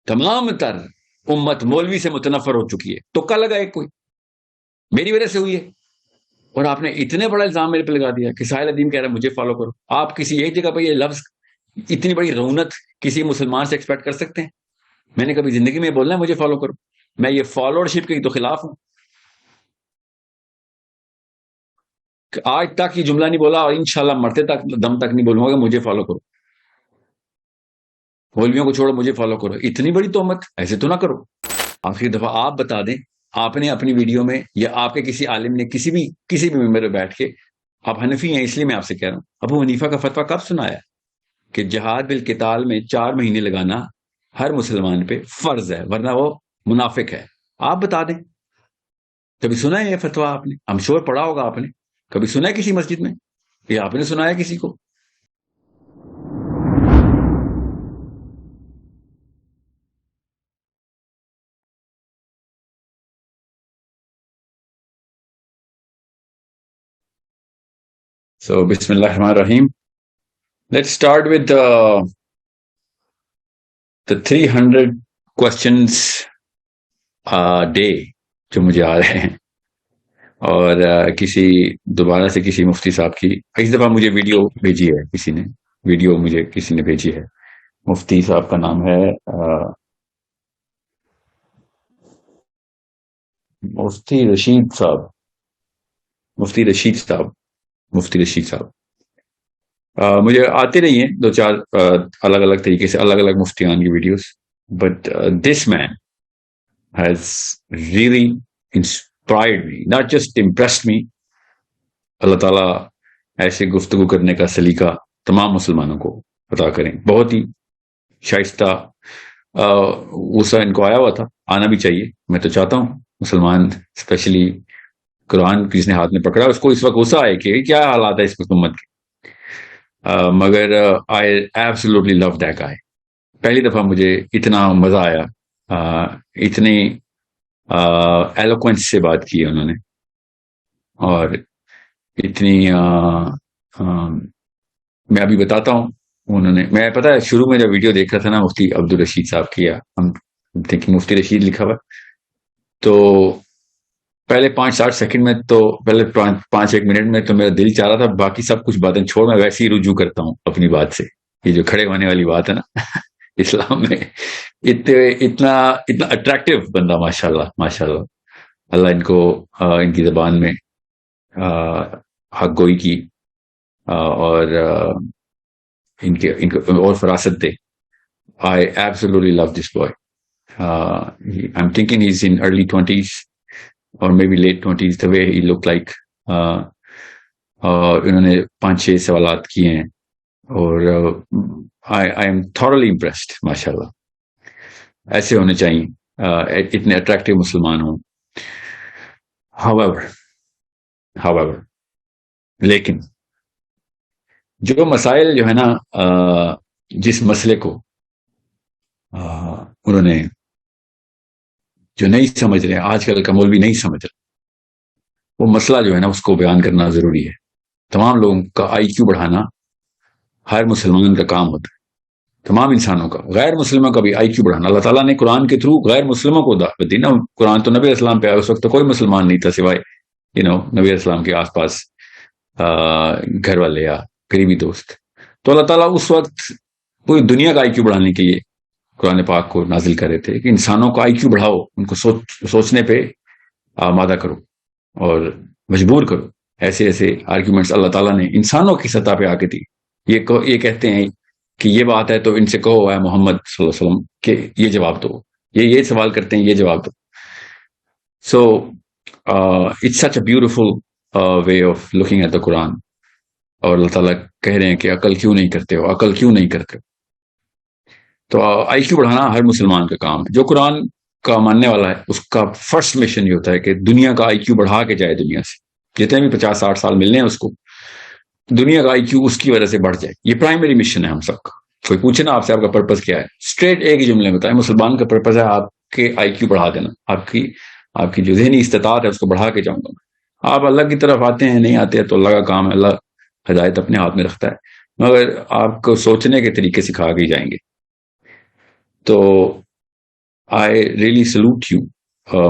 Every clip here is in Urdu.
تمام تر امت مولوی سے متنفر ہو چکی ہے. تکا لگا ایک کوئی میری وجہ سے ہوئی ہے. اور آپ نے اتنے بڑا الزام میرے پہ لگا دیا کہ ساحل ندیم کہہ رہا ہے مجھے فالو کرو. آپ کسی ایک جگہ پہ یہ لفظ اتنی بڑی رونت کسی مسلمان سے ایکسپیکٹ کر سکتے ہیں؟ میں نے کبھی زندگی میں بولنا ہے مجھے فالو کرو. میں یہ فالوورشپ کے تو خلاف ہوں. آج تک یہ جملہ نہیں بولا اور انشاءاللہ مرتے تک دم تک نہیں بولوں گا کہ مجھے فالو کرو. مولویوں کو چھوڑو مجھے فالو کرو. اتنی بڑی تہمت ایسے تو نہ کرو. آخری دفعہ آپ بتا دیں, آپ نے اپنی ویڈیو میں یا آپ کے کسی عالم نے کسی بھی ممبر میں بیٹھ کے, آپ حنفی ہیں اس لیے میں آپ سے کہہ رہا ہوں, ابو حنیفہ کا فتویٰ کب سنایا کہ جہاد بالقتال میں 4 مہینے لگانا ہر مسلمان پہ فرض ہے ورنہ وہ منافق ہے؟ آپ بتا دیں. کبھی سنا ہے یہ فتویٰ آپ نے؟ ہم شور پڑا ہوگا آپ نے, کبھی سنا ہے کسی مسجد میں؟ یہ آپ نے سنایا کسی کو؟ So, Bismillah ar-Rahman ar-Rahim. Let's start with the 300 questions a day جو مجھے آ رہے ہیں. اور دوبارہ سے کسی مفتی صاحب کی اس دفعہ مجھے ویڈیو بھیجی ہے کسی نے بھیجی ہے. مفتی صاحب کا نام ہے مفتی رشید صاحب. مجھے آتے نہیں ہیں 2-4 الگ الگ طریقے سے الگ الگ مفتیان کی videos, but this man has really inspired me, not just impressed me. اللہ تعالیٰ ایسے گفتگو کرنے کا سلیقہ تمام مسلمانوں کو عطا کریں. بہت ہی شائستہ غصہ ان کو آیا ہوا تھا, آنا بھی چاہیے. میں تو چاہتا ہوں مسلمان اسپیشلی قرآن جس نے ہاتھ میں پکڑا اس کو اس وقت غصہ آئے کہ کیا حالات ہے اس حکومت کے. مگر آئی ایبسولوٹلی لو دیٹ گائے. پہلی دفعہ مجھے اتنا مزہ آیا, اتنی ایلوکوینس سے بات کی انہوں نے, اور اتنی میں ابھی بتاتا ہوں. انہوں نے, میں پتا ہے شروع میں جب ویڈیو دیکھ رہا تھا نا مفتی عبدالرشید صاحب کی, ہم دیکھیں مفتی رشید لکھا ہوا, تو پہلے 5-8 سیکنڈ میں تو پہلے 5-1 منٹ میں تو میرا دل چاہ رہا تھا باقی سب کچھ باتیں چھوڑ میں ویسے ہی رجوع کرتا ہوں اپنی بات سے. یہ جو کھڑے ہونے والی بات ہے نا اسلام میں اتنا اٹریکٹیو بندہ, ماشاءاللہ. اللہ ان کو ان کی زبان میں حق گوئی کی اور ان کو اور فراست دے. I absolutely love this boy. I'm thinking he's in early 20s or maybe late 20s, the way he looked like. انہوں نے 5-6 سوالات کیے ہیں اور I am thoroughly impressed. ماشاءاللہ ایسے ہونے چاہیے, اتنے اٹریکٹیو مسلمان ہوں. however لیکن جو مسائل جو ہے نا, جس مسئلے کو انہوں نے جو نہیں سمجھ رہے, آج کل کا مولوی نہیں سمجھ رہے, وہ مسئلہ جو ہے نا اس کو بیان کرنا ضروری ہے. تمام لوگوں کا آئی کیو بڑھانا ہر مسلمان کا کام ہوتا ہے, تمام انسانوں کا. غیر مسلموں کا بھی آئی کیو بڑھانا. اللہ تعالیٰ نے قرآن کے تھرو غیر مسلموں کو دعوت دی نا. قرآن تو نبی اسلام پہ آیا, اس وقت تو کوئی مسلمان نہیں تھا سوائے نبی اسلام کے آس پاس گھر والے یا قریبی دوست. تو اللہ تعالیٰ اس وقت پوری دنیا کا آئی کیو بڑھانے کے لیے قرآن پاک کو نازل کر رہے تھے کہ انسانوں کا آئی کیو بڑھاؤ, ان کو سوچنے پہ آمادہ کرو اور مجبور کرو. ایسے آرگیومنٹس اللہ تعالیٰ نے انسانوں کی سطح پہ آ کے دی. یہ کہتے ہیں کہ یہ بات ہے تو ان سے کہو اے محمد صلی اللہ علیہ وسلم کہ یہ جواب دو, یہ سوال کرتے ہیں یہ جواب دو. So it's such a beautiful way of looking at the Quran. اور اللہ تعالیٰ کہہ رہے ہیں کہ عقل کیوں نہیں کرتے ہو. تو آئی کیو بڑھانا ہر مسلمان کا کام ہے. جو قرآن کا ماننے والا ہے اس کا فرسٹ مشن یہ ہوتا ہے کہ دنیا کا آئی کیو بڑھا کے جائے. دنیا سے جتنے بھی 50-60 سال ملنے ہیں اس کو, دنیا کا آئی کیو اس کی وجہ سے بڑھ جائے. یہ پرائمری مشن ہے ہم سب کا. کوئی پوچھے نا آپ سے آپ کا پرپز کیا ہے, اسٹریٹ ایک ہی جملے میں بتائیں, مسلمان کا پرپز ہے آپ کے آئی کیو بڑھا دینا. آپ کی جو ذہنی استطاعت ہے اس کو بڑھا کے جاؤں گا میں. آپ اللہ کی طرف آتے ہیں نہیں آتے ہیں تو اللہ کا کام ہے, اللہ ہدایت اپنے ہاتھ میں رکھتا ہے, مگر آپ کو سوچنے کے طریقے سکھا کے جائیں گے. تو I really salute you,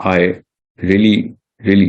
I really really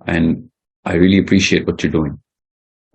And I really appreciate what you're doing.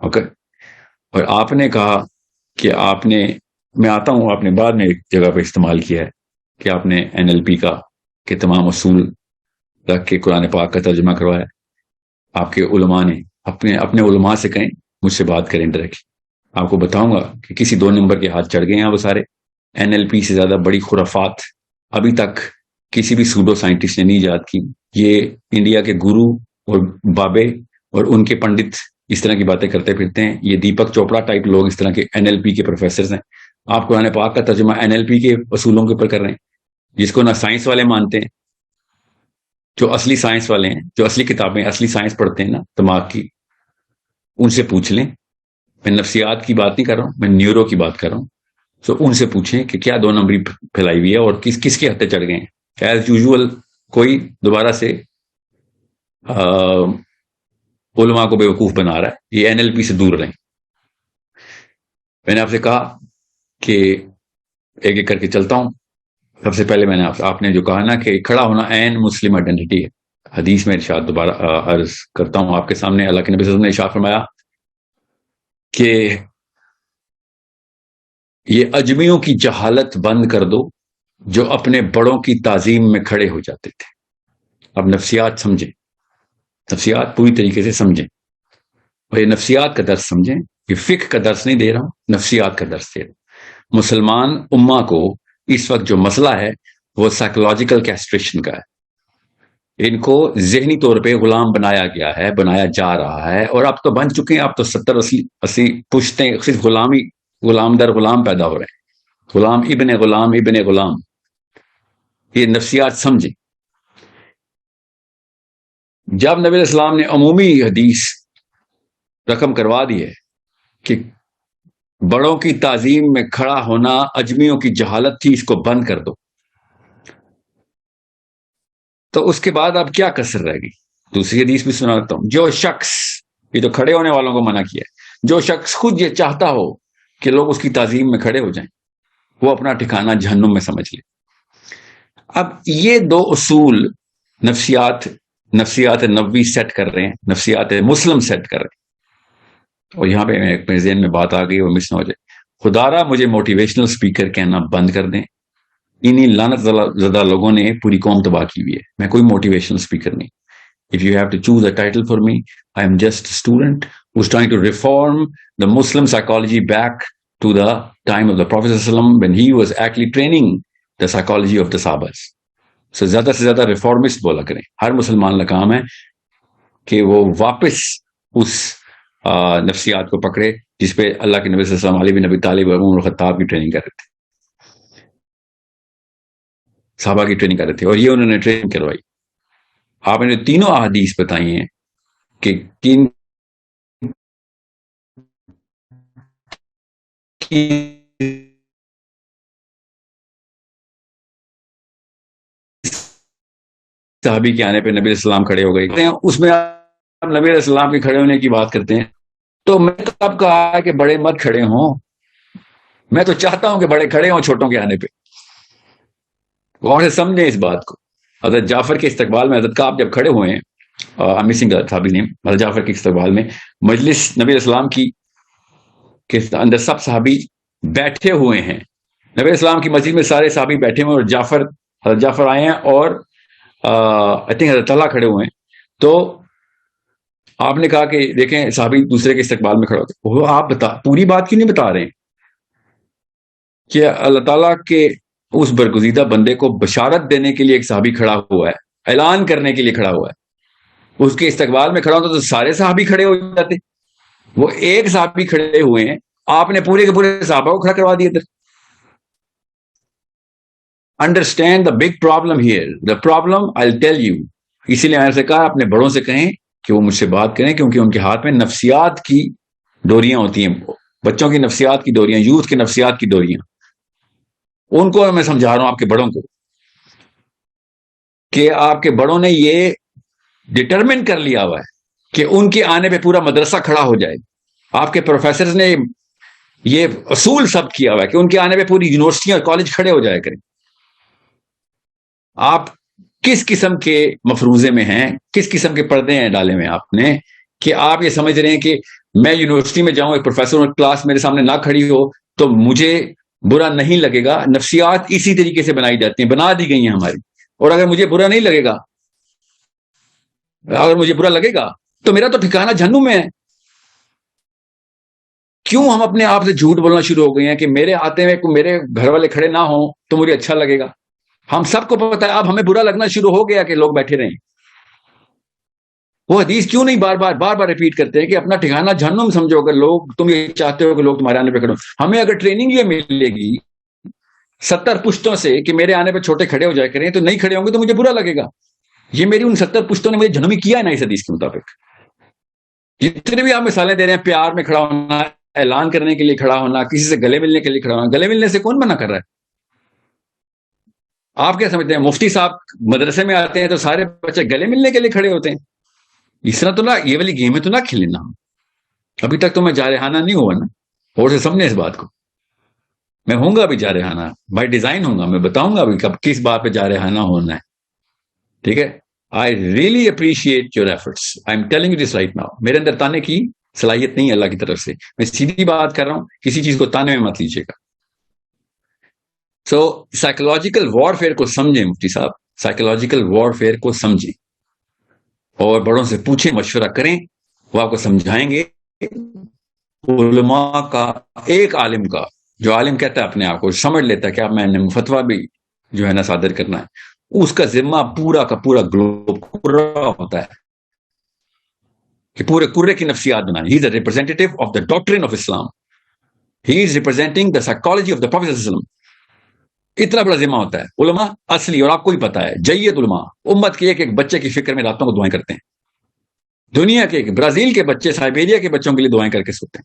Okay. اور آپ نے کہا کہ میں آتا ہوں، آپ نے بعد میں ایک جگہ پہ استعمال کیا ہے کہ آپ نے NLP کے تمام اصول رکھ کے قرآن پاک کا ترجمہ کروایا. آپ کے علماء نے اپنے علماء سے کہیں مجھ سے بات کریں ڈائریکٹلی. آپ کو بتاؤں گا کہ کسی 2 نمبر کے ہاتھ چڑھ گئے ہیں وہ سارے. NLP سے زیادہ بڑی خرافات ابھی تک کسی بھی سوڈو سائنٹسٹ نے نہیں ایجاد کی. یہ انڈیا کے گرو اور بابے اور ان کے پنڈت اس طرح کی باتیں کرتے پھرتے ہیں. یہ دیپک چوپڑا ٹائپ لوگ اس طرح کے NLP کے پروفیسرز ہیں. آپ قرآن پاک کا ترجمہ NLP کے اصولوں کے اوپر کر رہے ہیں، جس کو نہ سائنس والے مانتے ہیں، جو اصلی سائنس والے ہیں، جو اصلی کتابیں اصلی سائنس پڑھتے ہیں نا دماغ کی، ان سے پوچھ لیں. میں نفسیات کی بات نہیں کر رہا ہوں، میں نیورو کی بات کر رہا ہوں. تو ان سے پوچھیں کہ کیا 2 نمبری پھیلائی ہوئی ہے اور کس کے ہتھے چڑھ گئے ہیں. ایز یوزول کوئی دوبارہ سے علماء کو بیوقوف بنا رہا ہے. یہ NLP سے دور رہیں. میں نے آپ سے کہا کہ ایک ایک کر کے چلتا ہوں. سب سے پہلے میں نے آپ نے جو کہا نا کہ کھڑا ہونا عین مسلم آئیڈینٹی ہے. حدیث میں ارشاد دوبارہ عرض کرتا ہوں آپ کے سامنے. اللہ کے نبی صلی اللہ علیہ وسلم نے ارشاد فرمایا کہ یہ اجمیوں کی جہالت بند کر دو جو اپنے بڑوں کی تعظیم میں کھڑے ہو جاتے تھے. اب نفسیات سمجھیں، نفسیات پوری طریقے سے سمجھیں، اور یہ نفسیات کا درس سمجھیں. یہ فقہ کا درس نہیں دے رہا ہوں، نفسیات کا درس دے رہا ہوں. مسلمان امہ کو اس وقت جو مسئلہ ہے وہ سائیکولوجیکل کیسٹریشن کا ہے. ان کو ذہنی طور پہ غلام بنایا گیا ہے، بنایا جا رہا ہے، اور اب تو بن چکے ہیں. اب تو 70-80 پشتیں صرف غلام در غلام پیدا ہو رہے ہیں. غلام ابن غلام ابن غلام. یہ نفسیات سمجھیں. جب نبی علیہ السلام نے عمومی حدیث رقم کروا دی ہے کہ بڑوں کی تعظیم میں کھڑا ہونا اجمیوں کی جہالت تھی، اس کو بند کر دو، تو اس کے بعد اب کیا کسر رہ گئی؟ دوسری حدیث بھی سناتا ہوں. جو شخص، یہ تو کھڑے ہونے والوں کو منع کیا ہے، جو شخص خود یہ چاہتا ہو کہ لوگ اس کی تعظیم میں کھڑے ہو جائیں، وہ اپنا ٹھکانہ جہنم میں سمجھ لے. اب یہ 2 اصول نفسیات نبوی سیٹ کر رہے ہیں، نفسیات مسلم سیٹ کر رہے ہیں. اور یہاں پہ میرے ذہن میں بات آ گئی اور مس نہ ہو جائے. خدا را مجھے موٹیویشنل اسپیکر کہنا بند کر دیں. انہی لعنت زدہ لوگوں نے پوری قوم تباہ کی ہوئی ہے. میں کوئی موٹیویشنل اسپیکر نہیں. If you have to choose a title for me, I am just a student who's trying to reform the Muslim psychology back to the time of the Prophet ﷺ when he was actually training the psychology of the Sahabas. So زیادہ سے زیادہ ریفارمسٹ بولا کریں. ہر مسلمان کا کام ہے کہ وہ واپس اس نفسیات کو پکڑے جس پہ اللہ کے نبی صلی اللہ علیہ وسلم، علی بن ابی طالب اور عمر الخطاب کی ٹریننگ کر رہے تھے، صحابہ کی ٹریننگ کر رہے تھے، اور یہ انہوں نے ٹریننگ کروائی. آپ نے تینوں احادیث بتائی ہیں کہ کن صحابی کے آنے پہ نبی علیہ السلام کھڑے ہو گئے. اس میں آپ نبی علیہ السلام کے کھڑے ہونے کی بات کرتے ہیں. تو میں تو اب کہا کہ بڑے مت کھڑے ہوں. میں تو چاہتا ہوں کہ بڑے کھڑے ہوں چھوٹوں کے آنے پہ. غور سے سمجھیں اس بات کو. حضرت جعفر کے استقبال میں حضرت کعب جب کھڑے ہوئے ہیں، صحابی نے، حضرت جعفر کے استقبال میں مجلس نبی علیہ السلام کی کے اندر سب صحابی بیٹھے ہوئے ہیں. نبی علیہ السلام کی مسجد میں سارے صحابی بیٹھے ہوئے ہیں، اور حضرت جعفر آئے ہیں، اور حضرت طلحہ کھڑے ہوئے ہیں. تو آپ نے کہا کہ دیکھیں صحابی دوسرے کے استقبال میں کھڑے ہوتے. وہ آپ پوری بات کیوں نہیں بتا رہے ہیں کہ اللہ تعالیٰ کے اس برگزیدہ بندے کو بشارت دینے کے لیے ایک صحابی کھڑا ہوا ہے، اعلان کرنے کے لیے کھڑا ہوا ہے. اس کے استقبال میں کھڑا ہوتا تو سارے صحابی کھڑے ہو جاتے. وہ ایک صحابی کھڑے ہوئے ہیں، آپ نے پورے کے پورے صحابہ کو کھڑا کروا دیا تھا. Understand the big problem here. The problem I will tell you. اسی لیے میں نے سے کہا اپنے بڑوں سے کہیں کہ وہ مجھ سے بات کریں، کیونکہ ان کے ہاتھ میں نفسیات کی ڈوریاں ہوتی ہیں، بچوں کی نفسیات کی ڈوریاں، یوتھ کی نفسیات کی ڈوریاں. ان کو میں سمجھا رہا ہوں، آپ کے بڑوں کو، کہ آپ کے بڑوں نے یہ ڈٹرمن کر لیا ہوا ہے کہ ان کے آنے پہ پورا مدرسہ کھڑا ہو جائے. آپ کے پروفیسرز نے یہ اصول ثبت کیا ہوا ہے کہ ان کے آنے پہ پوری یونیورسٹی اور کالج کھڑے ہو جائے کریں. آپ کس قسم کے مفروضے میں ہیں، کس قسم کے پردے ہیں ڈالے ہوئے آپ نے، کہ آپ یہ سمجھ رہے ہیں کہ میں یونیورسٹی میں جاؤں, ایک پروفیسر کلاس میرے سامنے نہ کھڑی ہو تو مجھے برا نہیں لگے گا. نفسیات اسی طریقے سے بنائی جاتی ہیں, بنا دی گئی ہیں ہماری. اور اگر مجھے برا نہیں لگے گا, اگر مجھے برا لگے گا تو میرا تو ٹھکانہ جہنم میں ہے. کیوں ہم اپنے آپ سے جھوٹ بولنا شروع ہو گئے ہیں کہ میرے آتے میں میرے گھر والے کھڑے نہ ہوں تو مجھے اچھا لگے گا. ہم سب کو پتا ہے اب ہمیں برا لگنا شروع ہو گیا کہ لوگ بیٹھے رہیں. وہ حدیث کیوں نہیں بار بار ریپیٹ کرتے ہیں کہ اپنا ٹھکانہ جہنم سمجھو, اگر لوگ تم یہ چاہتے ہو کہ لوگ تمہارے آنے پہ کھڑے ہوں. ہمیں اگر ٹریننگ یہ ملے گی 70 پشتوں سے کہ میرے آنے پہ چھوٹے کھڑے ہو جائے کریں, تو نہیں کھڑے ہوں گے تو مجھے برا لگے گا. یہ میری ان 70 پشتوں نے مجھے جنمی کیا ہے نا اس حدیث کے مطابق. جتنے بھی آپ مثالیں دے رہے ہیں, پیار میں کھڑا ہونا, اعلان کرنے کے لیے کھڑا ہونا, کسی سے گلے ملنے کے لیے کھڑا ہونا, گلے ملنے سے کون منع کر رہا ہے؟ آپ کیا سمجھتے ہیں مفتی صاحب مدرسے میں آتے ہیں تو سارے بچے گلے ملنے کے لیے کھڑے ہوتے ہیں؟ اس طرح تو نہ, یہ والی گیم میں تو نہ کھیلنا. ابھی تک تو میں جارحانہ نہیں ہوا نا, اور سے سمجھے اس بات کو. میں ہوں گا ابھی جارحانہ, بائی ڈیزائن ہوں گا. میں بتاؤں گا ابھی کب کس بات پہ جارحانہ ہونا ہے. ٹھیک ہے, I really appreciate your efforts, I am telling you this right now. میرے اندر تانے کی صلاحیت نہیں ہے اللہ کی طرف سے, میں سیدھی بات کر رہا ہوں, کسی چیز کو تانے میں مت لیجیے گا. سو سائیکولوجیکل وار فیئر کو سمجھیں مفتی صاحب, سائیکولوجیکل وار فیئر کو سمجھیں, اور بڑوں سے پوچھیں, مشورہ کریں, وہ آپ کو سمجھائیں گے. علماء کا, ایک عالم کا, جو عالم کہتا ہے اپنے آپ کو, سمجھ لیتا ہے کہ اب میں نے فتویٰ بھی جو ہے نا صادر کرنا ہے, اس کا ذمہ پورا کا پورا گلوب ہوتا ہے کہ پورے کرے کی نفسیات بنانی. He is a representative of the doctrine of Islam, he is representing the psychology of the prophet صلی اللہ علیہ وسلم. اتنا بڑا ذمہ ہوتا ہے. علماء اصلی, اور آپ کو ہی پتا ہے, جید علماء امت کے ایک ایک بچے کی فکر میں راتوں کو دعائیں کرتے ہیں. دنیا کے برازیل کے بچے سائبیریا کے بچوں کے لیے دعائیں کر کے سوتے ہیں.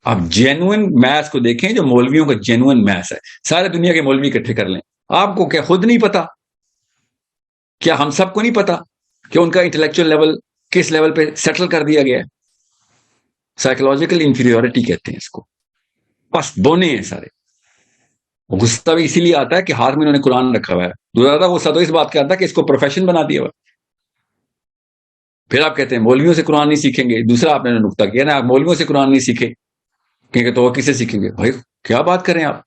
آپ جینوئن میث کو دیکھیں, جو مولویوں کا جینوئن میث ہے, سارے دنیا کے مولوی اکٹھے کر لیں. آپ کو کیا خود نہیں پتا, کیا ہم سب کو نہیں پتا کہ ان کا انٹلیکچوئل لیول کس لیول پہ سیٹل کر دیا گیا ہے؟ سائیکولوجیکل انفیریورٹی کہتے ہیں اس کو. بس بونے ہیں سارے. غصہ بھی اسی لیے آتا ہے کہ ہاتھ میں انہوں نے قرآن رکھا ہوا ہے. دوسرا غصہ تو اس بات کا آتا ہے کہ اس کو پروفیشن بنا دیا ہوا. پھر آپ کہتے ہیں مولویوں سے قرآن نہیں سیکھیں گے. دوسرا آپ نے نقطہ کیا نا, آپ مولویوں سے قرآن نہیں سیکھے کیونکہ تو وہ کسے سیکھیں گے؟ بھائی کیا بات کریں آپ,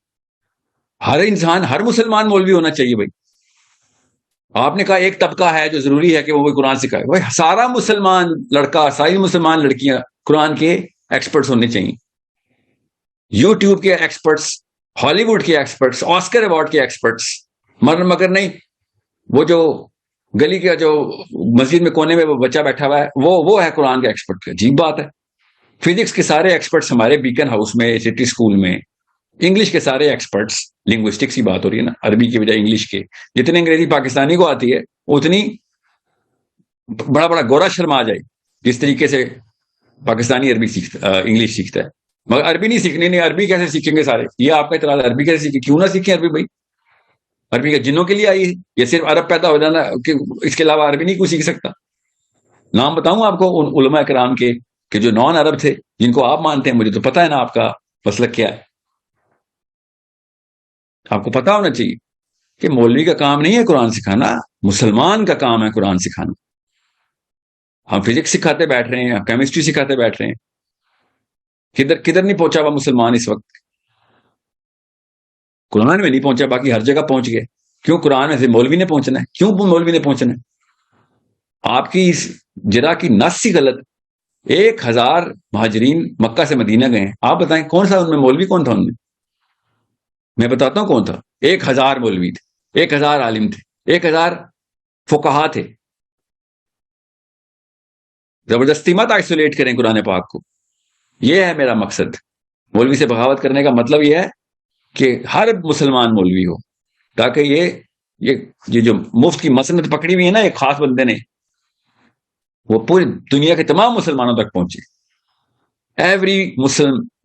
ہر انسان, ہر مسلمان مولوی ہونا چاہیے بھائی. آپ نے کہا ایک طبقہ ہے جو ضروری ہے کہ وہ قرآن سکھائے. بھائی سارا مسلمان لڑکا, ساری مسلمان لڑکیاں قرآن کے ایکسپرٹس ہونے چاہیے. یوٹیوب کے ایکسپرٹس, ہالی ووڈ کے ایکسپرٹس, آسکر ایوارڈ کے ایکسپرٹس, مگر نہیں وہ جو گلی کا جو مسجد میں کونے میں وہ بچہ بیٹھا ہوا ہے وہ ہے قرآن کا ایکسپرٹ. عجیب بات ہے. فزکس کے سارے ایکسپرٹس ہمارے بیکن ہاؤس میں, سٹی اسکول میں. انگلش کے سارے ایکسپرٹس, لنگوسٹکس کی بات ہو رہی ہے نا, عربی کی بجائے انگلش کے. جتنی انگریزی پاکستانی کو آتی ہے اتنی بڑا بڑا گورا شرما آ جائے جس طریقے سے پاکستانی عربی سیکھتا, انگلش سیکھتا ہے. مگر عربی نہیں سیکھنی. نہیں, عربی کیسے سیکھیں گے سارے؟ یہ آپ کا اعتراض. عربی کیسے سیکھیں؟ کیوں نہ سیکھیں عربی بھائی؟ عربی کا جنوں کے لیے آئی ہے, یہ صرف عرب پیدا ہو جانا, کہ اس کے علاوہ عربی نہیں کوئی سیکھ سکتا. نام بتاؤں آپ کو ان علماء کرام کے کہ جو نان عرب تھے, جن کو آپ مانتے ہیں. مجھے تو پتا ہے نا آپ کا مسلک کیا ہے, آپ کو پتا ہونا چاہیے کہ مولوی کا کام نہیں ہے قرآن سکھانا, مسلمان کا کام ہے قرآن سکھانا. ہم فزکس سکھاتے بیٹھ رہے ہیں, ہم کیمسٹری سکھاتے بیٹھ رہے ہیں. کدھر نہیں پہنچا ہوا مسلمان اس وقت؟ قرآن میں نہیں پہنچا, باقی ہر جگہ پہنچ گئے. کیوں قرآن میں سے مولوی نے پہنچنا ہے؟ کیوں مولوی نے پہنچنا ہے؟ آپ کی اس جرا کی نس ہی غلط. 1000 مہاجرین مکہ سے مدینہ گئے ہیں. آپ بتائیں کون سا ان میں مولوی کون تھا؟ ان میں بتاتا ہوں کون تھا. 1000 مولوی تھے, 1000 عالم تھے, 1000 فقہا تھے. زبردستی مت آئسولیٹ کریں قرآن پاک کو. یہ ہے میرا مقصد. مولوی سے بغاوت کرنے کا مطلب یہ ہے کہ ہر مسلمان مولوی ہو, تاکہ یہ جو مفت کی مسند پکڑی ہوئی ہے نا ایک خاص بندے نے, وہ پوری دنیا کے تمام مسلمانوں تک پہنچے. Every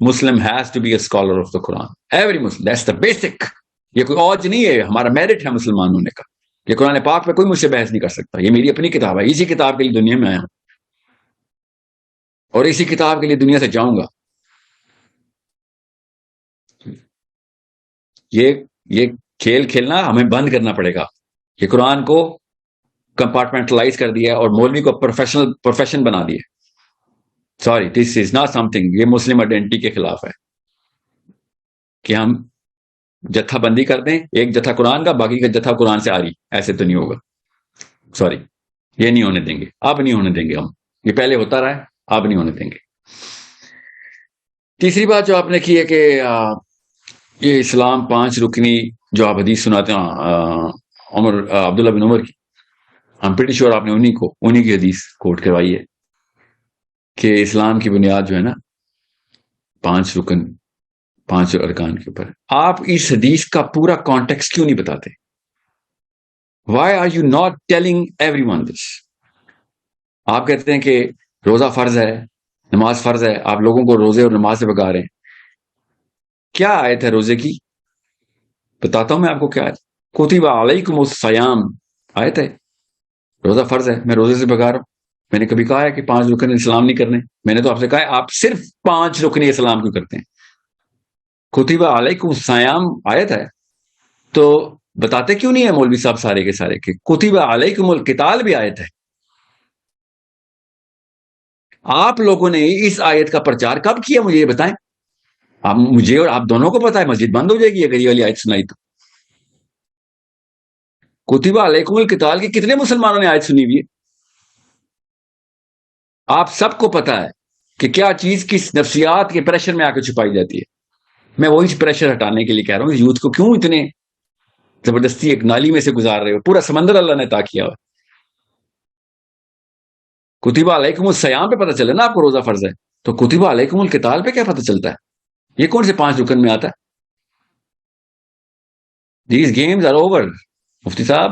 Muslim has to be a scholar of the Quran. Every Muslim, that's the basic. یہ کوئی اور نہیں ہے, ہمارا میرٹ ہے مسلمان ہونے کا. یہ قرآن پاک پہ کوئی مجھ سے بحث نہیں کر سکتا. یہ میری اپنی کتاب ہے, اسی کتاب کے لیے دنیا میں آیا ہوں اور اسی کتاب کے لیے دنیا سے جاؤں گا. یہ کھیل کھیلنا ہمیں بند کرنا پڑے گا. یہ قرآن کو کمپارٹمنٹلائز کر دیا اور مولوی کو پروفیشن بنا دیا. Sorry, this is not some thing, یہ مسلم آئیڈینٹی کے خلاف ہے کہ ہم جتھا بندی کر دیں، ایک جتھا قرآن کا، باقی کا جتھا قرآن سے آ رہی. ایسے تو نہیں ہوگا. سوری، یہ نہیں ہونے دیں گے، اب نہیں ہونے دیں گے ہم. یہ پہلے ہوتا رہا ہے، اب نہیں ہونے دیں گے. تیسری بات جو آپ نے کی ہے کہ یہ اسلام 5 رکنی جو آپ حدیث سناتے ہیں عبداللہ بن عمر کی، ہم پریٹی شور آپ نے انہی کی حدیث کوٹ کروائی ہے کہ اسلام کی بنیاد جو ہے نا 5 رکن 5 ارکان کے اوپر. آپ اس حدیث کا پورا کانٹیکسٹ کیوں نہیں بتاتے؟ Why are you not telling everyone this? آپ کہتے ہیں کہ روزہ فرض ہے، نماز فرض ہے، آپ لوگوں کو روزے اور نماز سے بگا رہے ہیں. کیا آیت ہے روزے کی؟ بتاتا ہوں میں آپ کو کیا آیت. کتب علیکم الصیام آیت ہے. روزہ فرض ہے، میں روزے سے بگا رہا ہوں. میں نے کبھی کہا ہے کہ 5 رکن اسلام نہیں کرنے؟ میں نے تو آپ سے کہا ہے آپ صرف 5 رکن اسلام کیوں کرتے ہیں؟ کتب علیکم الصیام آیت ہے تو بتاتے کیوں نہیں ہے مولوی صاحب سارے کے سارے کہ کتب علیکم القتال بھی آیت ہے؟ آپ لوگوں نے اس آیت کا پرچار کب کیا؟ مجھے یہ بتائیں. آپ مجھے اور آپ دونوں کو پتا ہے مسجد بند ہو جائے گی اگر یہ والی آیت سنائی تو. کتب علیکم القتال کی کتنے مسلمانوں نے آیت سنی ہوئی ہے؟ آپ سب کو پتا ہے کہ کیا چیز کس نفسیات کے پریشر میں آ کے چھپائی جاتی ہے. میں وہی پریشر ہٹانے کے لیے کہہ رہا ہوں یوتھ کو کیوں اتنے زبردستی ایک نالی میں سے گزار رہے ہو؟ پورا سمندر اللہ نے عطا کیا ہوا. کتب علیکم الصیام پہ پتہ چلے نا آپ کو روزہ فرض ہے، تو کتب علیکم القتال پہ کیا پتہ چلتا ہے؟ یہ کون سے 5 رکن میں آتا ہے؟ These games are over. مفتی صاحب،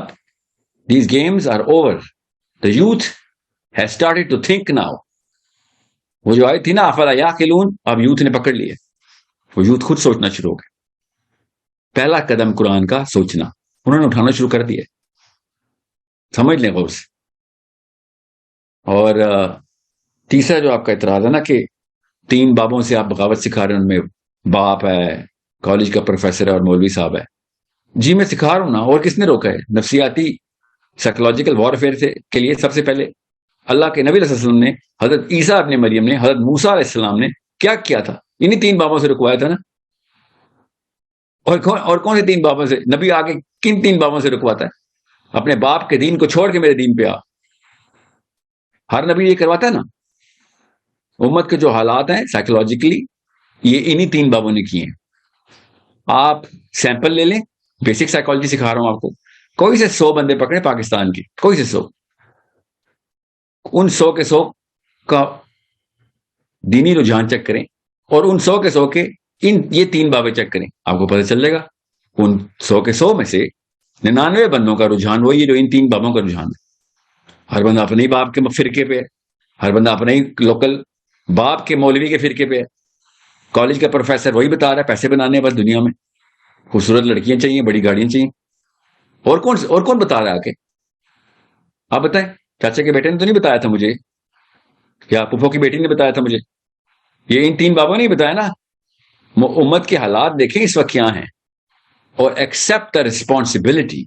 these games are over. The youth has started to think now. وہ جو آئی تھی نا افلا یعقلون، اب یوتھ نے پکڑ لیا. وہ یوتھ خود سوچنا شروع ہو گیا. پہلا قدم قرآن کا سوچنا انہوں نے اٹھانا شروع کر دیا. سمجھ لیں غور سے. اور تیسرا جو آپ کا اعتراض ہے نا کہ 3 بابوں سے آپ بغاوت سکھا رہے ہیں، ان میں باپ ہے، کالج کا پروفیسر ہے اور مولوی صاحب ہے. جی میں سکھا رہا ہوں نا، اور کس نے روکا ہے؟ نفسیاتی سائیکولوجیکل وارفیئر کے لیے سب سے پہلے اللہ کے نبی علیہ السلام نے، حضرت عیسیٰ ابن مریم نے، حضرت موسیٰ علیہ السلام نے کیا کیا تھا؟ انہی 3 بابوں سے رکوایا تھا نا. اور کون سے 3 بابوں سے؟ نبی آگے کن 3 بابوں سے رکواتا ہے؟ اپنے باپ کے دین کو چھوڑ کے میرے دین پہ آ. ہر نبی یہ کرواتا ہے نا. امت کے جو حالات ہیں سائیکولوجیکلی یہ انہی 3 بابوں نے کیے ہیں. آپ سیمپل لے لیں، بیسک سائیکالوجی سکھا رہا ہوں آپ کو. کوئی سے 100 بندے پکڑے پاکستان کے، کوئی سے 100، ان 100 کے 100 کا دینی رجحان چیک کریں اور ان 100 کے 100 کے یہ 3 بابیں چیک کریں، آپ کو پتہ چل جائے گا. ان 100 کے 100 میں سے 99 بندوں کا رجحان وہی ہے جو ان 3 بابوں کا رجحان ہے. ہر بندہ اپنے ہی باپ کے فرقے پہ ہے، ہر بندہ اپنے ہی لوکل باپ کے مولوی کے فرقے پہ ہے. کالج کا پروفیسر وہی بتا رہا ہے پیسے بنانے بس دنیا میں، خوبصورت لڑکیاں چاہیے، بڑی گاڑیاں چاہیے. اور کون بتا رہا ہے آ کے؟ آپ بتائیں. چاچا کے بیٹے نے تو نہیں بتایا تھا مجھے، یا پھپھو کی بیٹی نے بتایا تھا مجھے. یہ ان 3 بابوں نے بتایا نا. امت کے حالات دیکھیں اس وقت کیا ہیں، اور accept the responsibility,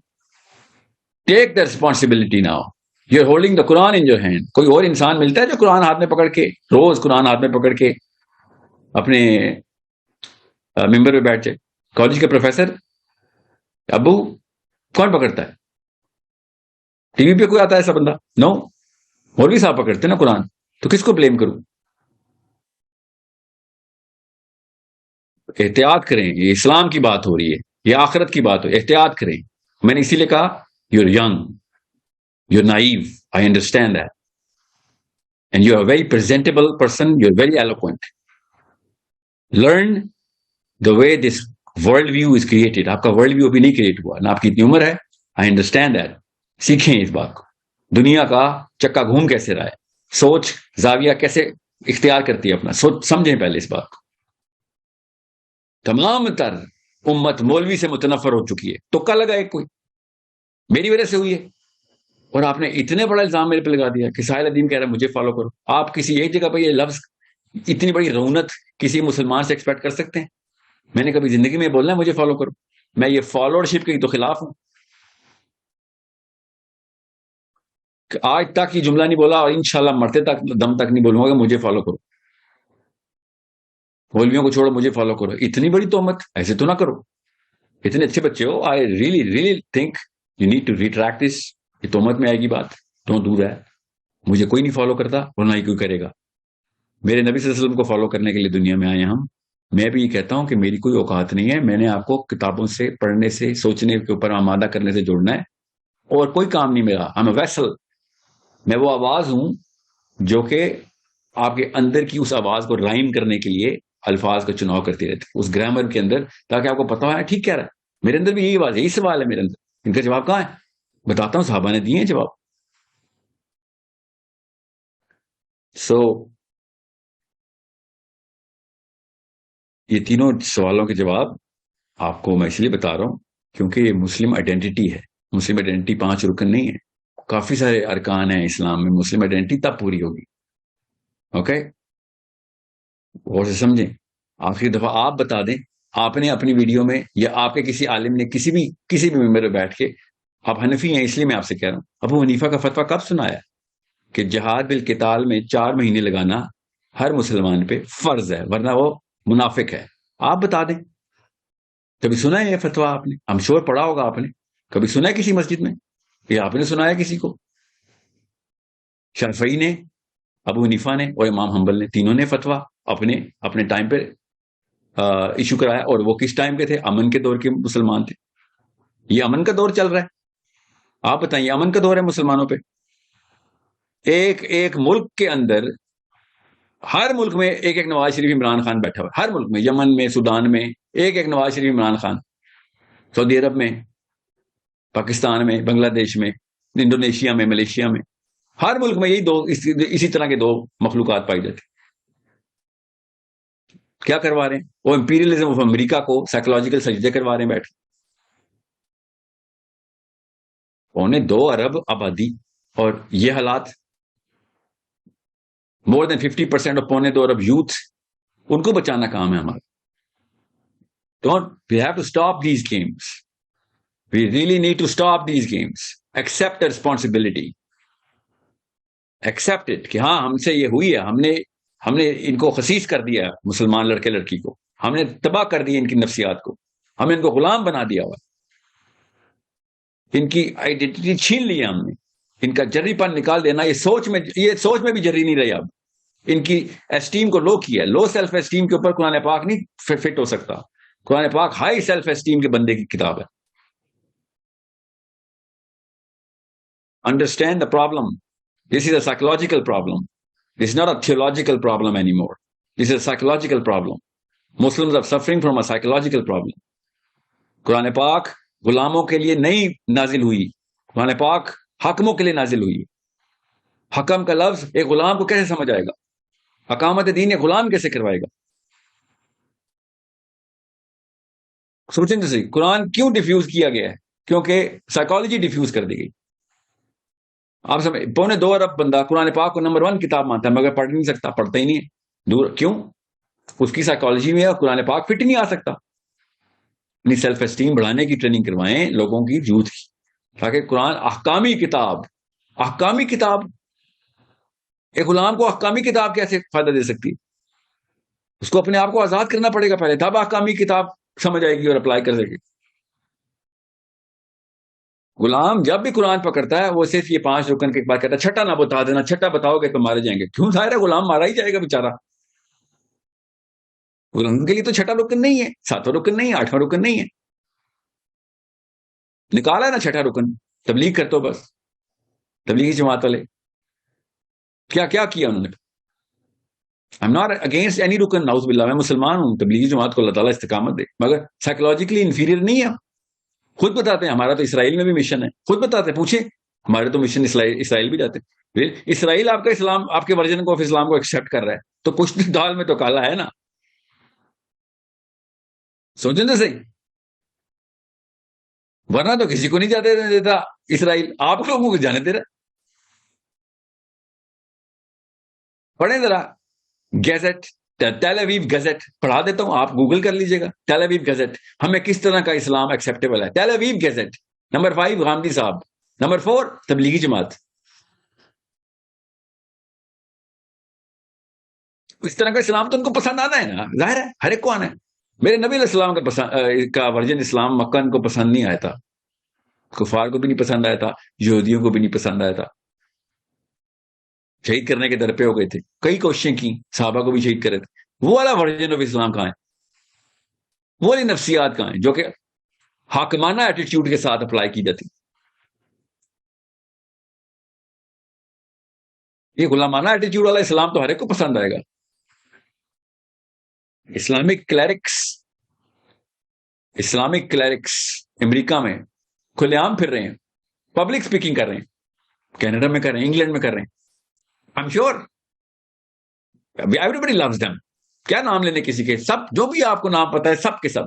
take the responsibility now. You are holding the Quran in your hand. کوئی اور انسان ملتا ہے جو قرآن ہاتھ میں پکڑ کے، روز قرآن ہاتھ میں پکڑ کے اپنے ممبر پہ بیٹھ جائے؟ کالج کا پروفیسر ابو کون پکڑتا ہے؟ ٹی وی پہ کوئی آتا ہے ایسا بندہ؟ نو. مولوی صاحب پکڑتے نا قرآن. تو کس کو بلیم کروں؟ احتیاط کریں، یہ اسلام کی بات ہو رہی ہے، یہ آخرت کی بات ہو، احتیاط کریں. میں نے اسی لیے کہا you are young, you are naive, I understand that, and you are very presentable person, you are very eloquent. Learn the way this world view is created. آپ کا ورلڈ ویو ابھی نہیں کریٹ ہوا نہ، آپ کی اتنی عمر ہے. آئی انڈرسٹینڈ دیٹ. سیکھیں اس بات کو. دنیا کا چکا گھوم کیسے رہا ہے، سوچ زاویہ کیسے اختیار کرتی ہے اپنا، سوچ سمجھیں پہلے اس بات کو. تمام تر امت مولوی سے متنفر ہو چکی ہے. تکا لگا ایک کوئی، میری وجہ سے ہوئی ہے. اور آپ نے اتنے بڑا الزام میرے پہ لگا دیا کہ ساحل الدین کہہ رہا ہے مجھے فالو کرو. آپ کسی ایک جگہ پہ یہ لفظ، اتنی بڑی رونت کسی مسلمان سے ایکسپیکٹ کر سکتے ہیں؟ میں نے کبھی زندگی میں بولنا ہے مجھے فالو کرو؟ میں یہ فالوورشپ کے تو خلاف ہوں. کہ آج تک یہ جملہ نہیں بولا اور انشاءاللہ مرتے تک دم تک نہیں بولوں گا کہ مجھے فالو کرو، مولویوں کو چھوڑو مجھے فالو کرو. اتنی بڑی تہمت ایسے تو نہ کرو. اتنے اچھے بچے ہو. I really think you need to retract this. یہ تہمت میں آئے گی بات. Don't do that. مجھے کوئی نہیں فالو کرتا اور نہ ہی کوئی کرے گا. میرے نبی صلی اللہ علیہ وسلم کو فالو کرنے کے لیے دنیا میں آئے ہم. میں بھی یہ کہتا ہوں کہ میری کوئی اوقات نہیں ہے. میں نے آپ کو کتابوں سے پڑھنے سے سوچنے کے اوپر آمادہ کرنے سے جوڑنا ہے اور کوئی کام نہیں میرا. I'm a vessel. میں وہ آواز ہوں جو کہ آپ کے اندر کی اس آواز کو رائم کرنے کے لیے الفاظ کا چناؤ کرتی رہتی اس گرامر کے اندر، تاکہ آپ کو پتا ہو ٹھیک کہہ رہا ہے. میرے اندر بھی یہی آواز، یہی سوال ہے میرے اندر. ان کا جواب کہاں ہے؟ بتاتا ہوں، صحابہ نے دیے ہیں جواب. یہ تینوں سوالوں کے جواب آپ کو میں اس لیے بتا رہا ہوں کیونکہ یہ مسلم آئیڈینٹی ہے. مسلم آئیڈینٹی 5 رکن نہیں ہے، کافی سارے ارکان ہیں اسلام میں. مسلم آئیڈینٹی تب پوری ہوگی. اوکے، غور سے سمجھیں. آخری دفعہ آپ بتا دیں، آپ نے اپنی ویڈیو میں یا آپ کے کسی عالم نے کسی بھی ممبر میں بیٹھ کے، آپ حنفی ہیں اس لیے میں آپ سے کہہ رہا ہوں، ابو حنیفہ کا فتویٰ کب سنایا کہ جہاد بالقتال میں 4 مہینے لگانا ہر مسلمان پہ فرض ہے ورنہ وہ منافق ہے؟ آپ بتا دیں. کبھی سنا ہے یہ فتویٰ آپ نے؟ ہم شور پڑھا ہوگا آپ نے. کبھی سنا ہے کسی مسجد میں؟ یہ آپ نے سنایا کسی کو؟ شافعی نے، ابو حنیفہ نے اور امام حنبل نے، تینوں نے فتویٰ اپنے ٹائم پہ ایشو کرایا. اور وہ کس ٹائم کے تھے؟ امن کے دور کے مسلمان تھے. یہ امن کا دور چل رہا ہے. آپ بتائیے، امن کا دور ہے مسلمانوں پہ. ایک ملک کے اندر، ہر ملک میں ایک نواز شریف عمران خان بیٹھا ہوا ہے. ہر ملک میں، یمن میں، سودان میں ایک نواز شریف عمران خان. سعودی عرب میں، پاکستان میں، بنگلہ دیش میں، انڈونیشیا میں، ملیشیا میں، ہر ملک میں یہی اسی طرح کے 2 مخلوقات پائی جاتی. کیا کروا رہے ہیں وہ؟ امپیریلزم آف امریکہ کو سائیکولوجیکل سجدے کروا رہے ہیں بیٹھ. 2 ارب آبادی اور یہ حالات. مور دین 50% آف 2 ارب یوتھ، ان کو بچانا کام ہے ہمارا. We have to stop these games. We really need to stop these games. Accept the responsibility. Accept it کہ ہاں ہم سے یہ ہوئی ہے. ہم نے ان کو خسیس کر دیا ہے، مسلمان لڑکے لڑکی کو. ہم نے تباہ کر دی ان کی نفسیات کو. ہم نے ان کو غلام بنا دیا ہوا. ان کی آئیڈینٹی چھین لی ہے ہم نے. ان کا جری پن نکال دینا. یہ سوچ میں بھی جری نہیں رہی. اب ان کی اسٹیم کو لو کیا ہے. لو سیلف اسٹیم کے اوپر قرآن پاک نہیں فٹ ہو سکتا. قرآن پاک ہائی سیلف اسٹیم کے بندے کی کتاب ہے. Understand the problem. This is a psychological problem. This is not a theological problem anymore. This is a psychological problem. Muslims are suffering from a psychological problem. قرآن پاک غلاموں کے لیے نہیں نازل ہوئی. قرآن پاک حاکموں کے لیے نازل ہوئی. حکم کا لفظ ایک غلام کو کیسے سمجھ آئے گا؟ اقامت دین ایک غلام کیسے کروائے گا؟ سوچیں تو صحیح. قرآن کیوں ڈیفیوز کیا گیا ہے؟ کیونکہ سائیکالوجی ڈیفیوز کر دی گئی. آپ سمجھ، 2 ارب بندہ قرآن پاک کو نمبر 1 کتاب مانتا ہے مگر پڑھ نہیں سکتا، پڑھتا ہی نہیں ہے. دور کیوں؟ اس کی سائیکالوجی میں قرآن پاک فٹ نہیں آ سکتا. اپنی سیلف اسٹیم بڑھانے کی ٹریننگ کروائیں لوگوں کی، یوتھ کی، تاکہ قرآن احکامی کتاب ایک غلام کو احکامی کتاب کیسے فائدہ دے سکتی؟ اس کو اپنے آپ کو آزاد کرنا پڑے گا پہلے، تب احکامی کتاب سمجھ آئے گی اور اپلائی کر سکے. غلام جب بھی قرآن پکڑتا ہے وہ صرف یہ 5 رکن کے بعد کہتا ہے چھٹا نہ بتا دینا، چھٹا بتاؤ گے تو مارے جائیں گے. کیوں؟ ظاہر ہے غلام مارا ہی جائے گا بیچارہ. غلام کے لیے تو چھٹا رکن نہیں ہے، 7واں رکن نہیں ہے، 8واں رکن نہیں ہے. نکالا ہے نا چھٹا رکن. تبلیغ کرتے ہو بس. تبلیغی جماعت والے کیا انہوں نے؟ I'm not against any رکن، نعوذ باللہ. میں مسلمان ہوں، تبلیغی جماعت کو اللہ تعالیٰ استقامت دے، مگر سائیکولوجیکلی انفیریئر نہیں ہے. خود بتاتے ہیں ہمارا تو اسرائیل میں بھی مشن ہے. خود بتاتے ہیں، پوچھیں ہمارے تو مشن اسرائیل بھی جاتے ہیں. اسرائیل آپ کا اسلام، آپ کے ورژن کو اسلام کو ایکسیپٹ کر رہا ہے تو کچھ دال میں تو کالا ہے نا. سوچیں تو صحیح. ورنہ تو کسی کو نہیں جاتے دیتا اسرائیل، آپ لوگوں کو جانے دے رہا. پڑھیں ذرا گیزٹ، ٹیل اویو گزٹ پڑھا دیتا ہوں، آپ گوگل کر لیجئے گا. ٹیل اویو گزٹ ہمیں کس طرح کا اسلام ایکسیپٹیبل ہے. ٹیل اویو گزٹ. نمبر 5 غامدی صاحب. نمبر 4 تبلیغی جماعت. اس طرح کا اسلام تو ان کو پسند آنا ہے نا، ظاہر ہے ہر ایک کو آنا ہے. میرے نبی علیہ السلام کا ورژن اسلام مکہ ان کو پسند نہیں آیا تھا، کفار کو بھی نہیں پسند آیا تھا، یہودیوں کو بھی نہیں پسند آیا تھا. شہید کرنے کے در پہ ہو گئے تھے، کئی کوششیں کی، صحابہ کو بھی شہید کرے تھے. وہ والا ورژن آف اسلام کہاں ہے؟ وہ والی نفسیات کہاں ہیں جو کہ حاکمانہ ایٹیٹیوڈ کے ساتھ اپلائی کی جاتی؟ یہ غلامانہ ایٹیٹیوڈ والا اسلام تو ہر ایک کو پسند آئے گا. اسلامک کلیرکس امریکہ میں کھلے عام پھر رہے ہیں، پبلک اسپیکنگ کر رہے ہیں، کینیڈا میں کر رہے ہیں، انگلینڈ میں کر رہے ہیں. I am sure everybody loves them. کیا نام لینے کسی کے، سب جو بھی آپ کو نام پتا ہے سب کے سب.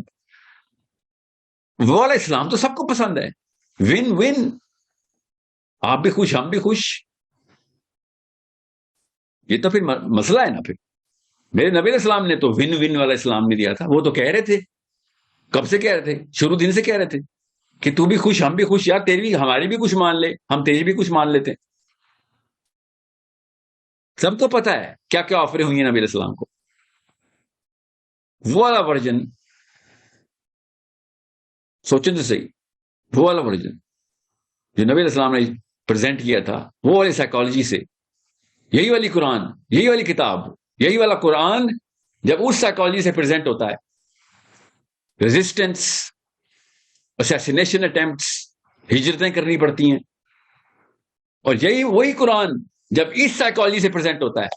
وہ والا اسلام تو سب کو پسند ہے، ون ون، آپ بھی خوش ہم بھی خوش. یہ تو پھر مسئلہ ہے نا. پھر میرے نبی علیہ السلام نے تو ون ون والا اسلام نہیں دیا تھا. وہ تو کہہ رہے تھے، کب سے کہہ رہے تھے، شروع دن سے کہہ رہے تھے کہ تو بھی خوش ہم بھی خوش، یار تیری بھی ہماری بھی کچھ مان لے، ہم تیری بھی کچھ مان لیتے. سب کو پتا ہے کیا کیا آفریں ہوئی ہیں نبی علیہ السلام کو. وہ والا ورژن سوچیں تو صحیح، وہ والا ورژن جو نبی علیہ السلام نے پریزنٹ کیا تھا، وہ والی سائیکالوجی سے، یہی والی قرآن، یہی والی کتاب، یہی والا قرآن جب اس سائیکالوجی سے پریزنٹ ہوتا ہے، ریزسٹنس، اسیسینیشن اٹیمپٹس، ہجرتیں کرنی پڑتی ہیں، اور یہی وہی قرآن جب اس سائیکالوجی سے پریزنٹ ہوتا ہے،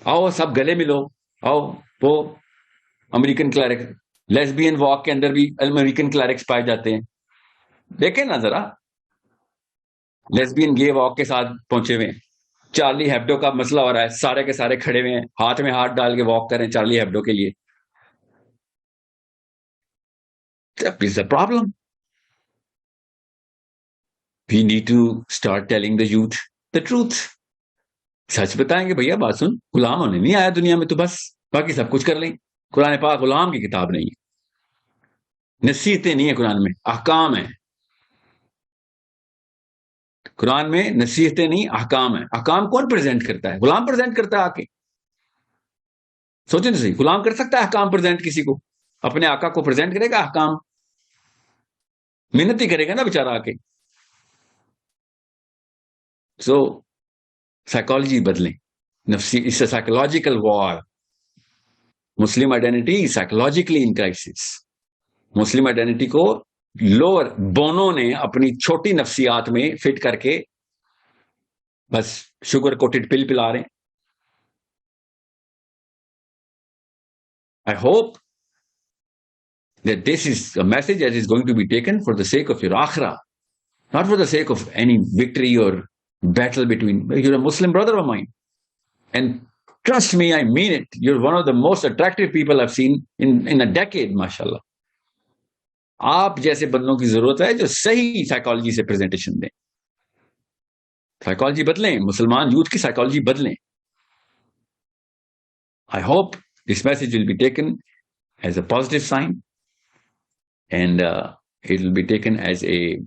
آؤ سب گلے ملو، آؤ. وہ امریکن کلیرک، لیسبین واک کے اندر بھی امریکن کلیرکس پائے جاتے ہیں. دیکھیں نا ذرا، لیسبین گے واک کے ساتھ پہنچے ہوئے ہیں. چارلی ہیبڈو کا مسئلہ ہو رہا ہے، سارے کے سارے کھڑے ہوئے ہیں، ہاتھ میں ہاتھ ڈال کے واک کریں چارلی ہیبڈو کے لیے. That is the problem. We need to start telling the youth the truth. سچ بتائیں گے بھیا بات سن، غلام ہونے نہیں آیا دنیا میں تو بس، باقی سب کچھ کر لیں. قرآن پاک غلام کی کتاب نہیں ہے، نصیحتیں نہیں ہیں قرآن میں، احکام ہیں. قرآن میں نصیحتیں نہیں، احکام ہیں. احکام کون پریزنٹ کرتا ہے؟ غلام پریزنٹ کرتا ہے آ کے. سوچیں تو صحیح، غلام کر سکتا ہے احکام پریزنٹ کسی کو؟ اپنے آقا کو پریزنٹ کرے گا احکام؟ محنت ہی کرے گا نا بیچارہ آ کے. سو سائیکالوجی بدلیں، نفسی، اس سائیکولوجیکل وار. مسلم آئیڈینٹی سائیکولوجیکلی ان کرائسس. مسلم آئیڈینٹی کو لوور بونوں نے اپنی چھوٹی نفسیات میں فٹ کر کے بس شوگر کوٹڈ پل پلا رہے ہیں. I hope that this is a message that is going to be taken for the sake of your akhirah, not for the sake of any victory or battle between. You're a Muslim brother of mine, and trust me, I mean it. You're one of the most attractive people I've seen in a decade, mashallah. آپ جیسے بندوں کی ضرورت ہے جو صحیح سائیکالوجی سے پریزنٹیشن دیں. سائیکالوجی بدلیں، مسلمان یوتھ کی سائیکالوجی بدلیں. I hope this message will be taken as a positive sign, and it will be taken as a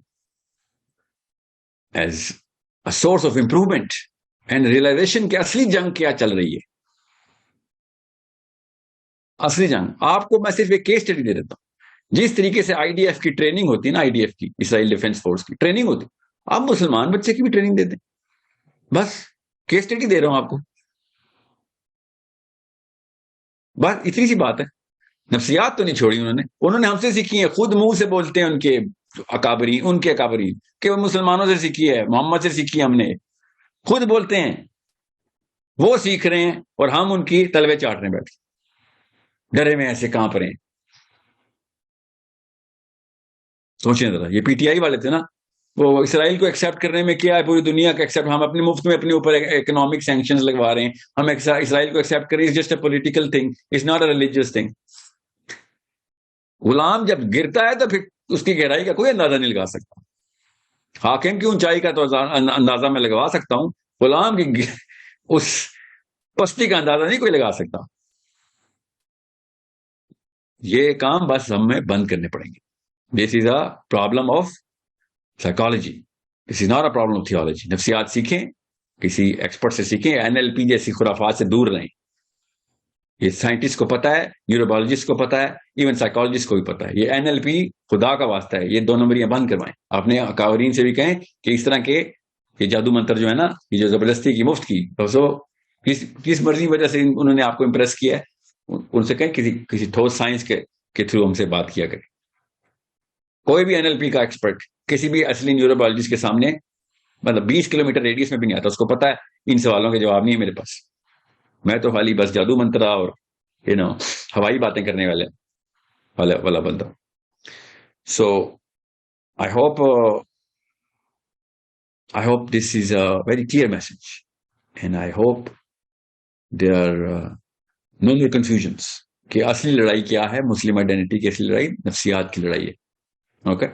source of improvement and realization کہ اصلی جنگ کیا چل رہی ہے. اصلی جنگ آپ کو میں صرف ایک کیس اسٹڈی دے دیتا ہوں. جس طریقے سے آئی ڈی ایف کی ٹریننگ ہوتی ہے نا، آئی ڈی ایف کی، اسرائیل ڈیفینس فورس کی ٹریننگ ہوتی، آپ مسلمان بچے کی بھی ٹریننگ دیتے. بس کیس اسٹڈی دے رہا ہوں آپ کو، بس اتنی سی بات ہے. نفسیات تو نہیں چھوڑی انہوں نے ہم سے سیکھی ہیں. خود منہ سے بولتے ہیں ان کے اکابرین کہ وہ مسلمانوں سے سیکھی ہے، محمد سے سیکھی ہم نے. خود بولتے ہیں وہ سیکھ رہے ہیں اور ہم ان کی تلوے چاٹنے بیٹھے ڈرے میں ایسے کہاں پر ہیں. سوچیں ذرا، یہ پی ٹی آئی والے تھے نا، وہ اسرائیل کو ایکسیپٹ کرنے میں کیا ہے، پوری دنیا کا ایکسیپٹ، ہم اپنے مفت میں اپنے اوپر اکنامک سینکشنز لگوا رہے ہیں. ہم اسرائیل کو ایکسیپٹ کریں، it's just a political thing, it's not a religious thing. غلام جب گرتا ہے تو پھر اس کی گہرائی کا کوئی اندازہ نہیں لگا سکتا. حاکم کی اونچائی کا تو اندازہ میں لگوا سکتا ہوں، غلام کی اس پستی کا اندازہ نہیں کوئی لگا سکتا. یہ کام بس ہمیں بند کرنے پڑیں گے. This is a problem of psychology. This is not a problem of theology. نفسیات سیکھیں، کسی ایکسپرٹ سے سیکھیں، NLP جیسی خرافات سے دور رہیں. یہ سائنٹسٹ کو پتا ہے, نیوروبالوجسٹ کو پتا ہے, ایون سائیکالوجسٹ کو بھی پتا ہے. یہ NLP خدا کا واسطہ ہے, یہ 2 نمبریاں بند کروائیں. اپنے اکابرین سے بھی کہیں کہ اس طرح کے یہ جادو منتر جو ہے نا, یہ جو زبردستی کی مفت کی, تو کس مرضی وجہ سے انہوں نے آپ کو امپریس کیا ہے, ان سے کہیں کسی ٹھوس سائنس کے تھرو ہم سے بات کیا کریں. کوئی بھی NLP کا ایکسپرٹ کسی بھی اصلی نیوروبالوجسٹ کے سامنے مطلب 20 کلومیٹر ریڈیس میں بھی نہیں آتا. اس کو پتا ہے ان سوالوں کے جواب نہیں ہے میرے پاس. میں تو خالی بس جادو منترا اور ہوائی باتیں کرنے والا بندہ. So I hope this is a very clear message, and I hope there are no more confusions کہ اصلی لڑائی کیا ہے. مسلم آئیڈینٹی کی اصلی لڑائی نفسیات کی لڑائی ہے. اوکے.